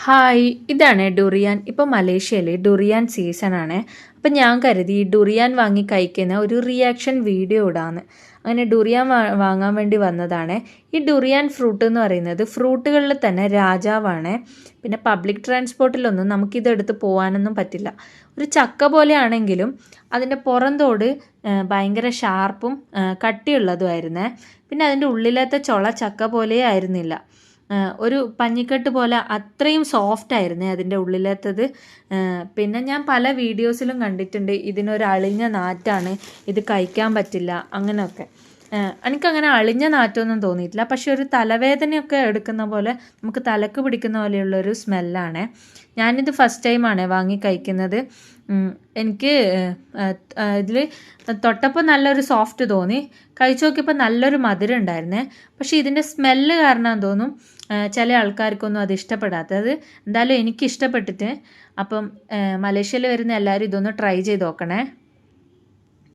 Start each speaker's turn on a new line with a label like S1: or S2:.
S1: Hi, ഇതാണ് ഡുറിയാൻ. ഇപ്പോൾ മലേഷ്യയിൽ ഡുറിയാൻ സീസണാണ്. അപ്പം ഞാൻ കരുതി ഈ ഡുറിയാൻ വാങ്ങി കഴിക്കുന്ന ഒരു റിയാക്ഷൻ വീഡിയോ ഇടാന്ന്. അങ്ങനെ ഡുറിയാൻ വാങ്ങാൻ വേണ്ടി വന്നതാണ്. ഈ ഡുറിയാൻ ഫ്രൂട്ട് എന്ന് പറയുന്നത് ഫ്രൂട്ടുകളിൽ തന്നെ രാജാവാണ്. പിന്നെ പബ്ലിക് ട്രാൻസ്പോർട്ടിലൊന്നും നമുക്കിതെടുത്ത് പോകാനൊന്നും പറ്റില്ല. ഒരു ചക്ക പോലെ ആണെങ്കിലും അതിൻ്റെ പുറന്തോട് ഭയങ്കര ഷാർപ്പും കട്ടിയുള്ളതുമായിരുന്നേ. പിന്നെ അതിൻ്റെ ഉള്ളിലത്തെ ചുള ചക്ക പോലെ ആയിരുന്നില്ല. ഒരു പഞ്ഞിക്കെട്ട് പോലെ അത്രയും സോഫ്റ്റ് ആയിരുന്നേ അതിൻ്റെ ഉള്ളിലത്തത്. പിന്നെ ഞാൻ പല വീഡിയോസിലും കണ്ടിട്ടുണ്ട് ഇതിനൊരു അളിഞ്ഞ നാറ്റാണ്, ഇത് കഴിക്കാൻ പറ്റില്ല അങ്ങനെയൊക്കെ. എനിക്കങ്ങനെ അളിഞ്ഞ നാറ്റമൊന്നും തോന്നിയിട്ടില്ല. പക്ഷെ ഒരു തലവേദനയൊക്കെ എടുക്കുന്ന പോലെ നമുക്ക് തലക്ക് പിടിക്കുന്ന പോലെയുള്ളൊരു സ്മെല്ലാണ്. ഞാനിത് ഫസ്റ്റ് ടൈമാണ് വാങ്ങി കഴിക്കുന്നത്. എനിക്ക് ഇതിൽ തൊട്ടപ്പോൾ നല്ലൊരു സോഫ്റ്റ് തോന്നി. കഴിച്ചു നോക്കിയപ്പോൾ നല്ലൊരു മധുരം ഉണ്ടായിരുന്നേ. പക്ഷേ ഇതിൻ്റെ സ്മെല്ല് കാരണം തോന്നും ചില ആൾക്കാർക്കൊന്നും അത് ഇഷ്ടപ്പെടാത്തത്. എന്തായാലും എനിക്ക് ഇഷ്ടപ്പെട്ടിട്ട്. അപ്പം മലേഷ്യയിൽ വരുന്ന എല്ലാവരും ഇതൊന്ന് ട്രൈ ചെയ്ത് നോക്കണേ.